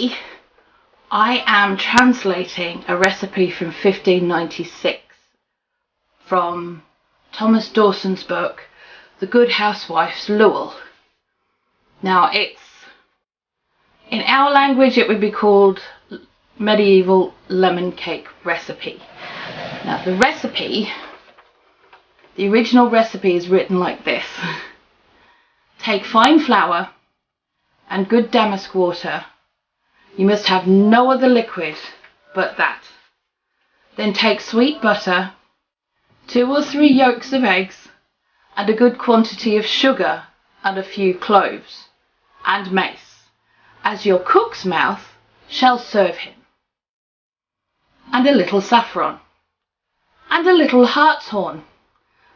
today I am translating a recipe from 1596 from Thomas Dawson's book, The Good Housewife's Iewell. Now in our language it would be called medieval lemon cake recipe. Now the original recipe is written like this. Take fine flour and good damask water. You must have no other liquid but that. Then take sweet butter, 2 or 3 yolks of eggs, and a good quantity of sugar and a few cloves, and mace, as your cook's mouth shall serve him, and a little saffron, and a little hartshorn,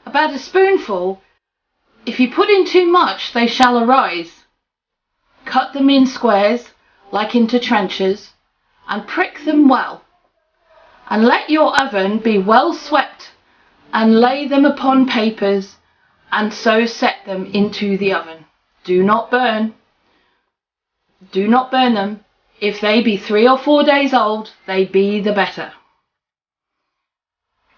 about a spoonful. If you put in too much, they shall arise. Cut them in squares, like into trenchers, and prick them well, and let your oven be well swept, and lay them upon papers, and so set them into the oven. Do not burn them. If they be 3 or 4 days old, they be the better.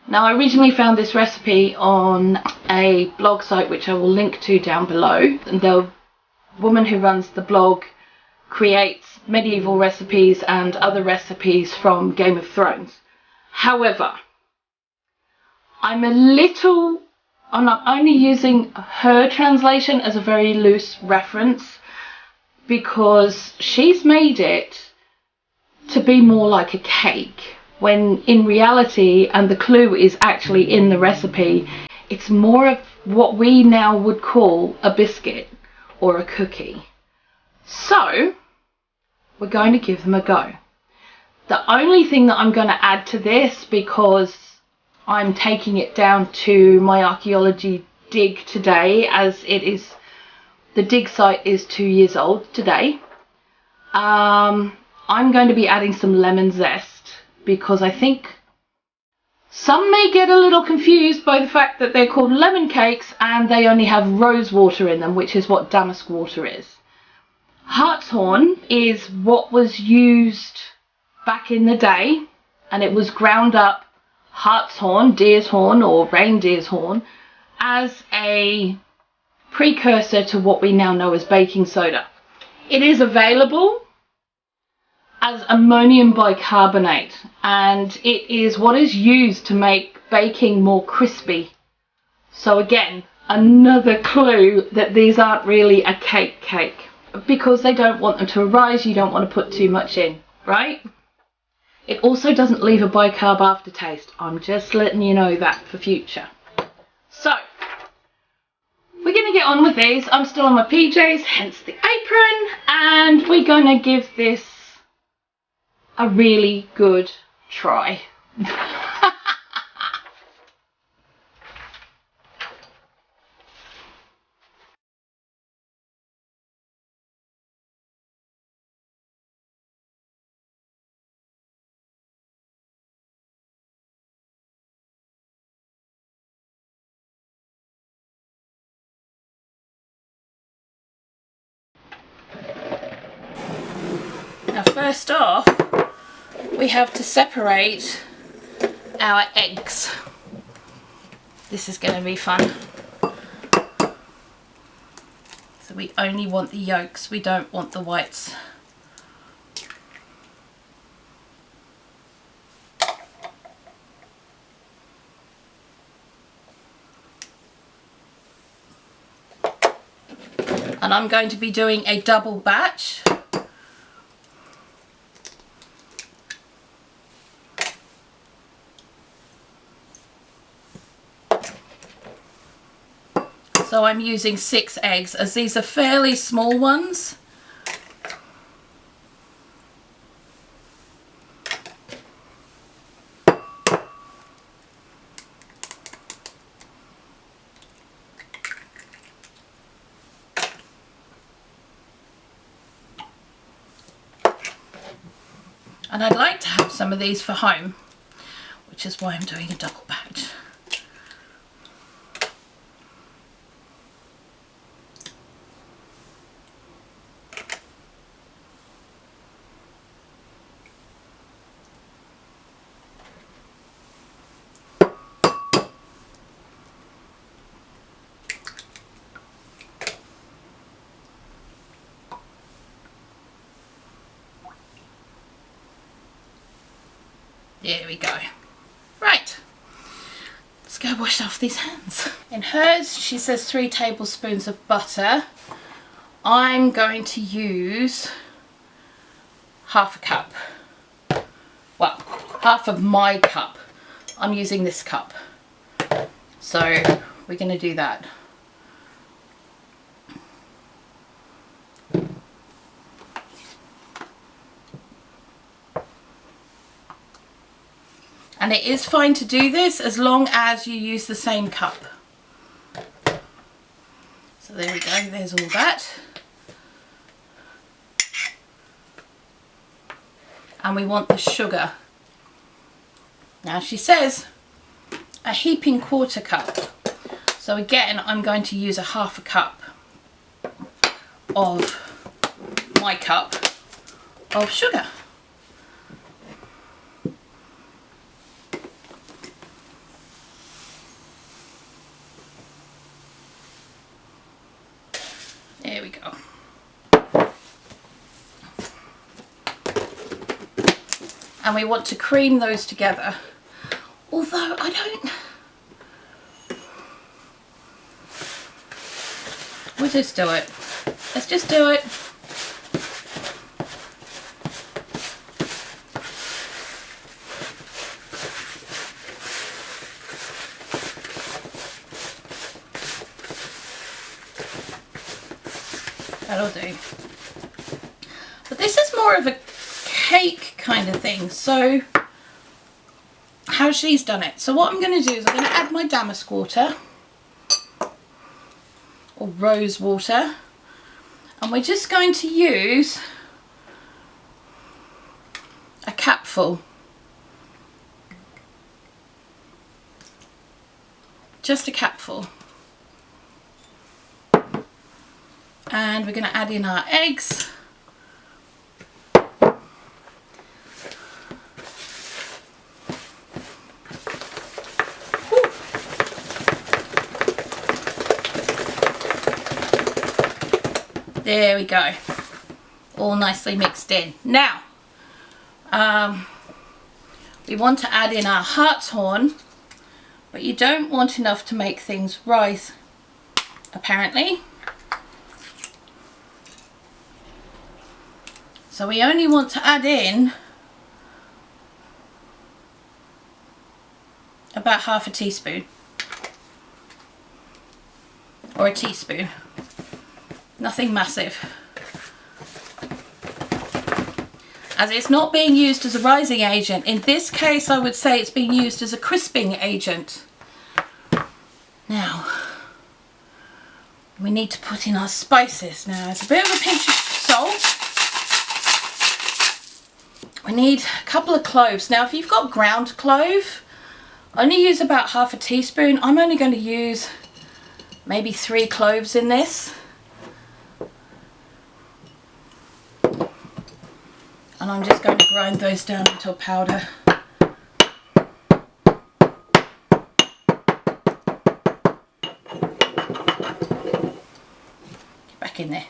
Now, I originally found this recipe on a blog site which I will link to down below, and the woman who runs the blog creates medieval recipes and other recipes from Game of Thrones. However, I'm only using her translation as a very loose reference because she's made it to be more like a cake, when in reality, and the clue is actually in the recipe, it's more of what we now would call a biscuit or a cookie. So we're going to give them a go. The only thing that I'm going to add to this, because I'm taking it down to my archaeology dig today, as it is, the dig site is 2 years old today, I'm going to be adding some lemon zest, because I think some may get a little confused by the fact that they're called lemon cakes and they only have rose water in them, which is what damask water is. Hartshorn is what was used back in the day, and it was ground up, hartshorn, deer's horn or reindeer's horn, as a precursor to what we now know as baking soda. It is available as ammonium bicarbonate, and it is what is used to make baking more crispy. So again, another clue that these aren't really a cake, because they don't want them to arise. You don't want to put too much in, right? It also doesn't leave a bicarb aftertaste. I'm just letting you know that for future. So we're going to get on with these. I'm still on my PJs, hence the apron, and we're going to give this a really good try. Now, first off, we have to separate our eggs. This is going to be fun. So we only want the yolks, we don't want the whites. And I'm going to be doing a double batch. So I'm using 6 eggs, as these are fairly small ones. And I'd like to have some of these for home, which is why I'm doing a double batch. There we go. Right, let's go wash off these hands. In hers, she says 3 tablespoons of butter. I'm going to use half a cup. Well, half of my cup. I'm using this cup. So we're going to do that. And it is fine to do this as long as you use the same cup. So there we go, there's all that. And we want the sugar. Now she says a heaping 1/4 cup. So again, I'm going to use a half a cup of my cup of sugar. There we go. And we want to cream those together. Although I don't... We'll just do it. Let's just do it. That'll do. But this is more of a cake kind of thing. So how she's done it. So what I'm going to do is I'm going to add my damask water or rose water, and we're just going to use a capful. Just a capful. And we're going to add in our eggs. There we go. All nicely mixed in. Now, we want to add in our hartshorn, but you don't want enough to make things rise, apparently. So we only want to add in about half a teaspoon or a teaspoon. Nothing massive. As it's not being used as a rising agent. In this case, I would say it's being used as a crisping agent. Now, we need to put in our spices. Now, it's a bit of a pinch of salt. We need a couple of cloves. Now, if you've got ground clove, only use about half a teaspoon. I'm only going to use maybe 3 cloves in this. And I'm just going to grind those down into a powder. Get back in there.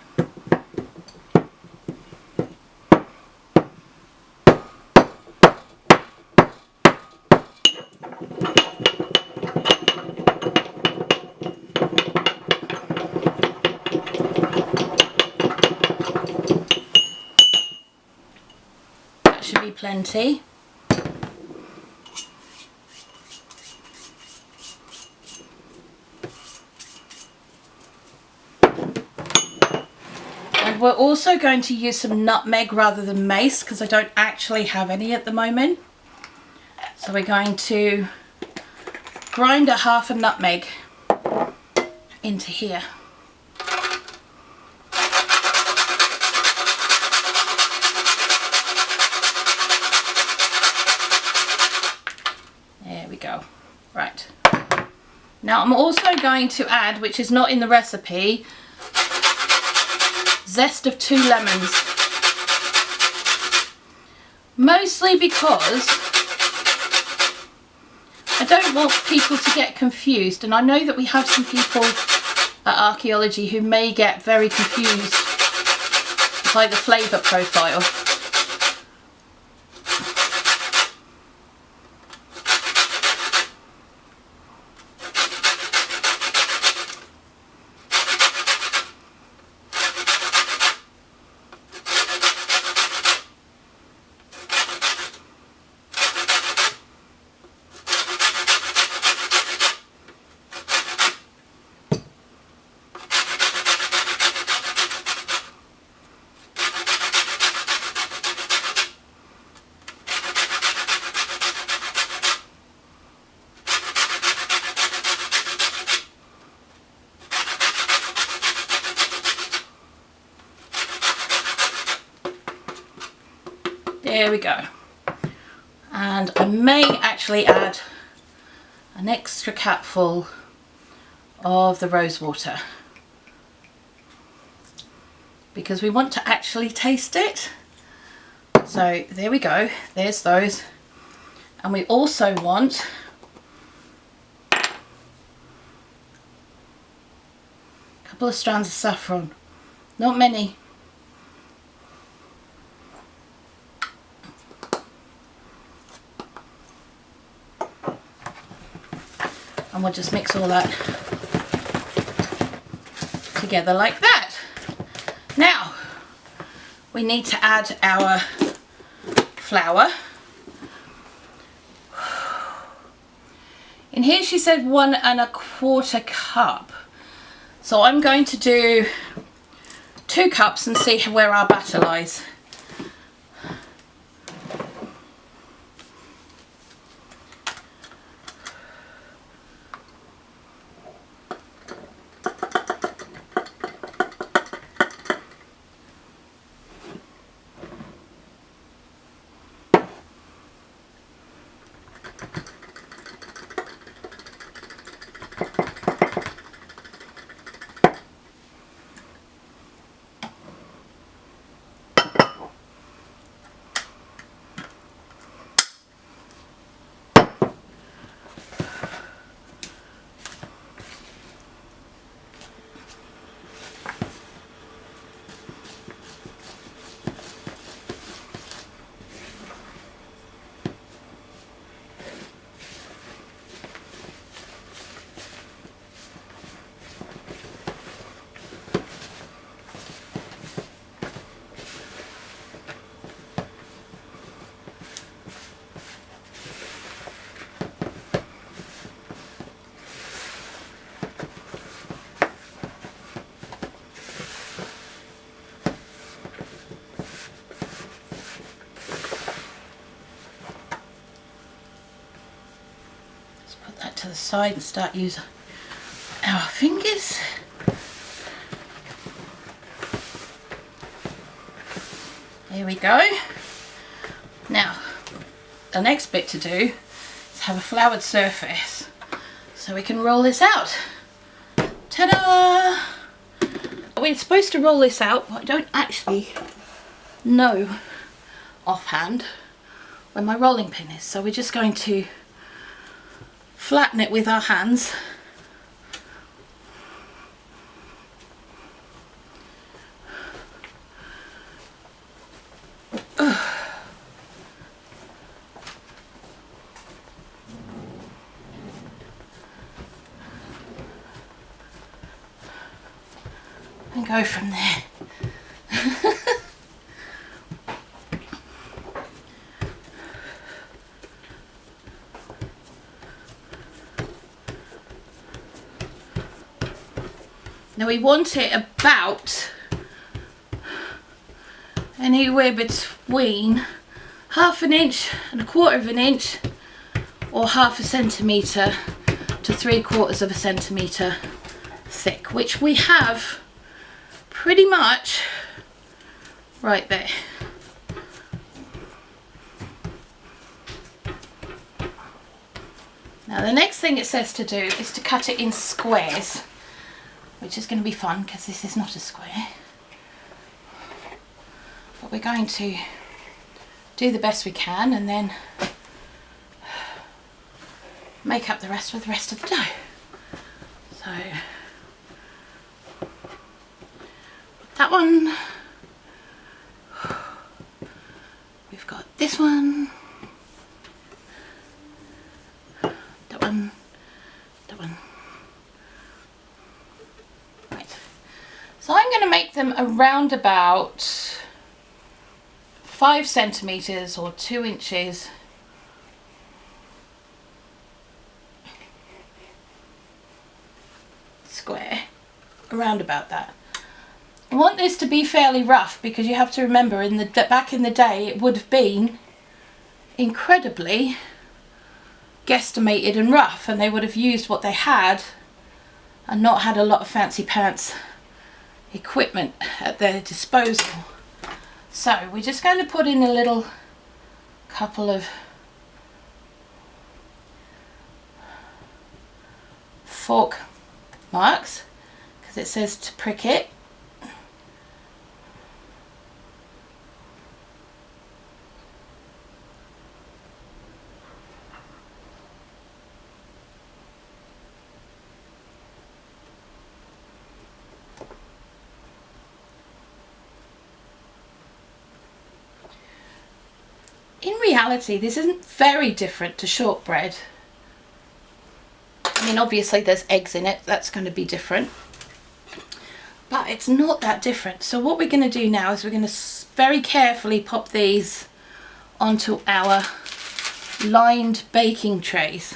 Should be plenty. And we're also going to use some nutmeg rather than mace because I don't actually have any at the moment. So we're going to grind a half a nutmeg into here. Go. Right. Now I'm also going to add, which is not in the recipe, zest of 2 lemons. Mostly because I don't want people to get confused, and I know that we have some people at archaeology who may get very confused by the flavour profile. There we go. And I may actually add an extra capful of the rose water because we want to actually taste it. So there we go, there's those. And we also want a couple of strands of saffron, not many. And we'll just mix all that together like that. Now we need to add our flour. In here she said 1 1/4 cup. So I'm going to do 2 cups and see where our batter lies. To the side and start using our fingers. There we go. Now the next bit to do is have a floured surface so we can roll this out. Ta-da! We're supposed to roll this out, but I don't actually know offhand where my rolling pin is, so we're just going to flatten it with our hands. And go from there. Now we want it about anywhere between 1/2 inch and 1/4 inch, or 1/2 centimetre to 3/4 centimetre thick, which we have pretty much right there. Now the next thing it says to do is to cut it in squares, which is going to be fun because this is not a square. But we're going to do the best we can and then make up the rest with the rest of the dough. So that one, we've got this one, that one, that one. Right, so I'm going to make them around about 5 centimetres or 2 inches square, around about that. I want this to be fairly rough because you have to remember back in the day it would have been incredibly guesstimated and rough, and they would have used what they had and not had a lot of fancy pants equipment at their disposal. So we're just going to put in a little couple of fork marks because it says to prick it. In reality, this isn't very different to shortbread. I mean, obviously there's eggs in it, that's going to be different, but it's not that different. So what we're going to do now is we're going to very carefully pop these onto our lined baking trays.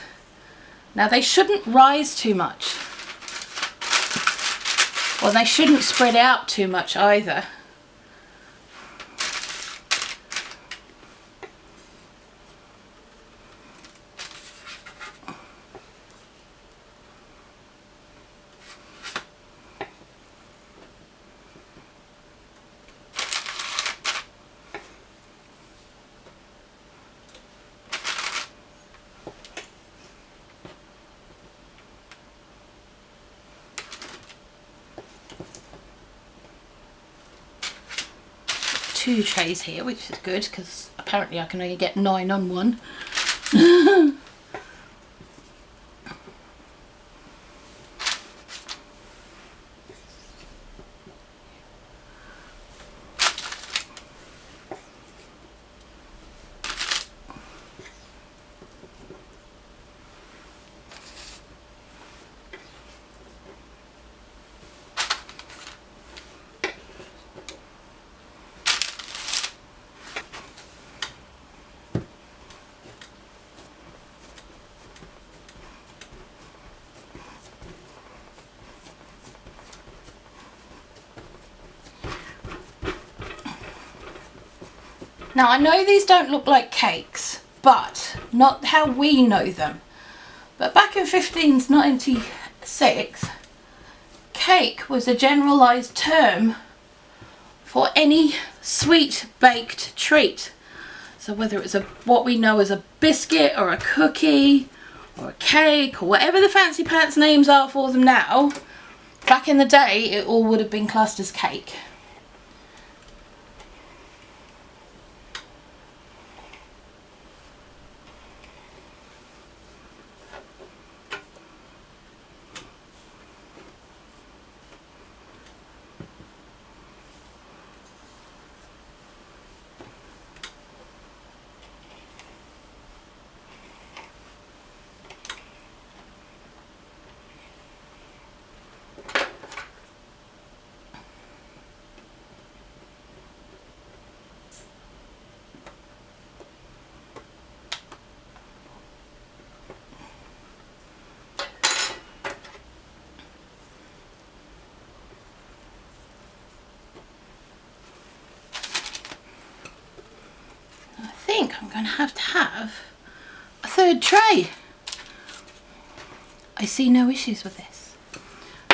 Now they shouldn't rise too much, or they shouldn't spread out too much either. Two trays here, which is good because apparently I can only get 9 on one. Now I know these don't look like cakes, but not how we know them. But back in 1596, cake was a generalised term for any sweet baked treat. So whether it was what we know as a biscuit or a cookie or a cake or whatever the fancy pants names are for them now, back in the day it all would have been classed as cake. I'm going to have a third tray. I see no issues with this.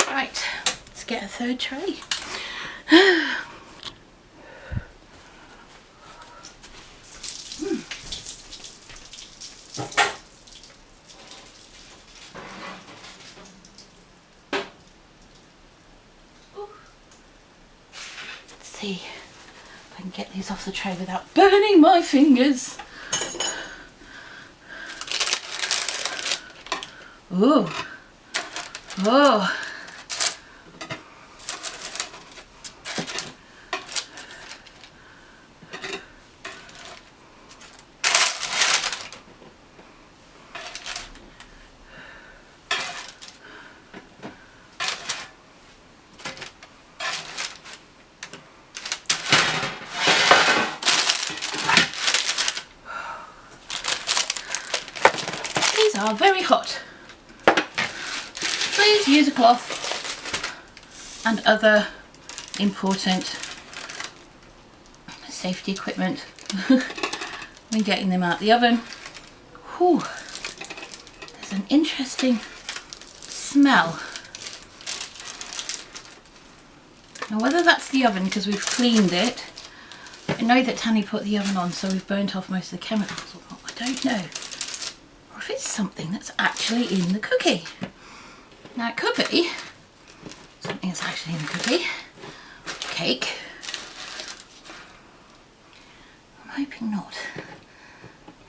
Right, let's get a third tray. Let's see if I can get these off the tray without burning my fingers. Ooh. Oh. These are very hot. Please use a cloth and other important safety equipment when getting them out the oven. Whew. There's an interesting smell. Now whether that's the oven because we've cleaned it, I know that Tanny put the oven on, so we've burnt off most of the chemicals. I don't know. Or if it's something that's actually in the cookie. Now it could be something that's actually in the cookie. Cake. I'm hoping not.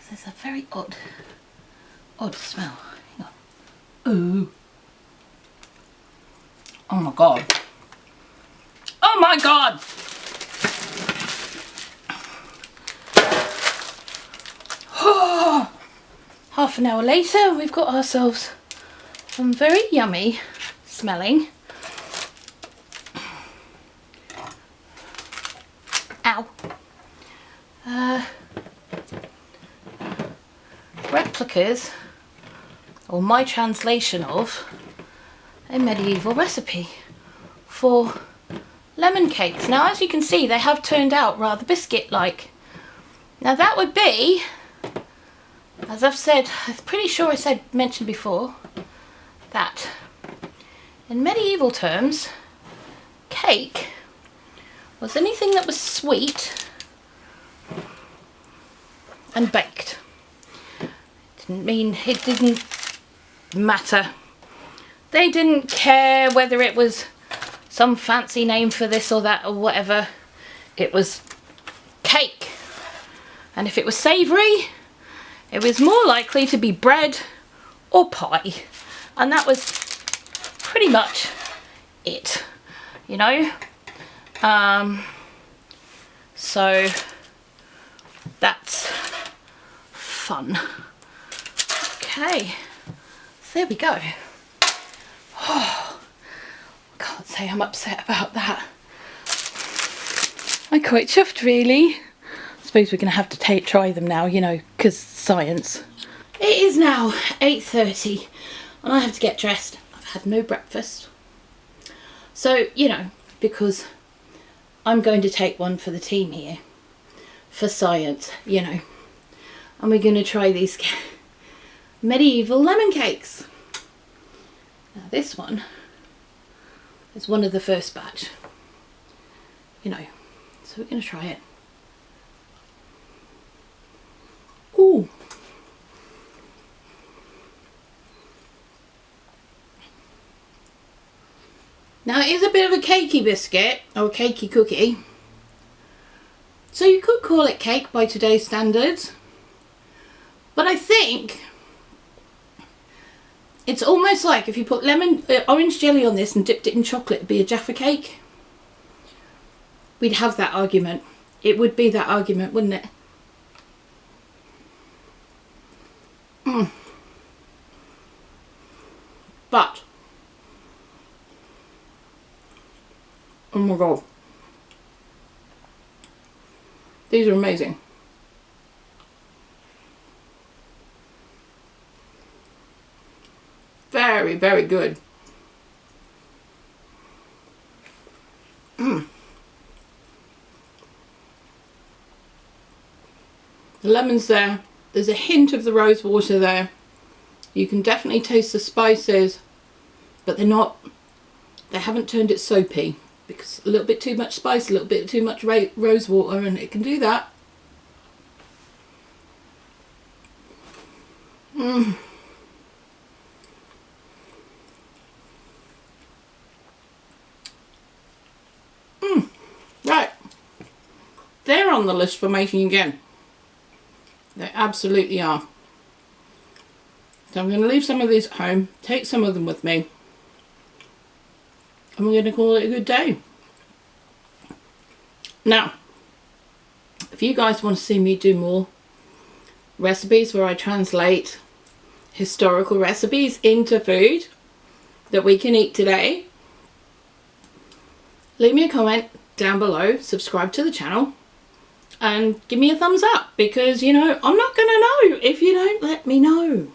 There's a very odd smell. Hang on. Ooh. Oh my god. Oh my god! Oh, half an hour later, we've got ourselves some very yummy smelling. Ow. Replicas, or my translation of a medieval recipe for lemon cakes. Now, as you can see, they have turned out rather biscuit-like. Now that would be, as I've said, I'm pretty sure I mentioned before, that in medieval terms, cake was anything that was sweet and baked. It didn't matter. They didn't care whether it was some fancy name for this or that or whatever. It was cake. And if it was savoury, it was more likely to be bread or pie. And that was pretty much it, you know. So that's fun. Okay, so there we go. Oh, I can't say I'm upset about that. I'm quite chuffed, really. I suppose we're going to have to try them now, you know, because science. It is now 8:30 and I have to get dressed. I've had no breakfast. So, you know, because I'm going to take one for the team here for science, you know. And we're going to try these medieval lemon cakes. Now this one is one of the first batch, you know, so we're going to try it. Ooh. Now it is a bit of a cakey biscuit, or a cakey cookie, so you could call it cake by today's standards, but I think it's almost like if you put orange jelly on this and dipped it in chocolate, it'd be a Jaffa cake. We'd have that argument. It would be that argument, wouldn't it? But, oh my god, these are amazing. Very, very good. The lemon's there. There's a hint of the rose water there. You can definitely taste the spices, but they haven't turned it soapy, because a little bit too much spice, a little bit too much rose water, and it can do that. Right, they're on the list for making again. They absolutely are. So I'm going to leave some of these at home, take some of them with me, and we're going to call it a good day. Now, if you guys want to see me do more recipes where I translate historical recipes into food that we can eat today, leave me a comment down below, subscribe to the channel, and give me a thumbs up, because, you know, I'm not going to know if you don't let me know.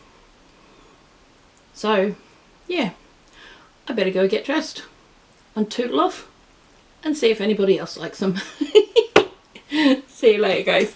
So, yeah, I better go get dressed and tootle off and see if anybody else likes them. See you later, guys.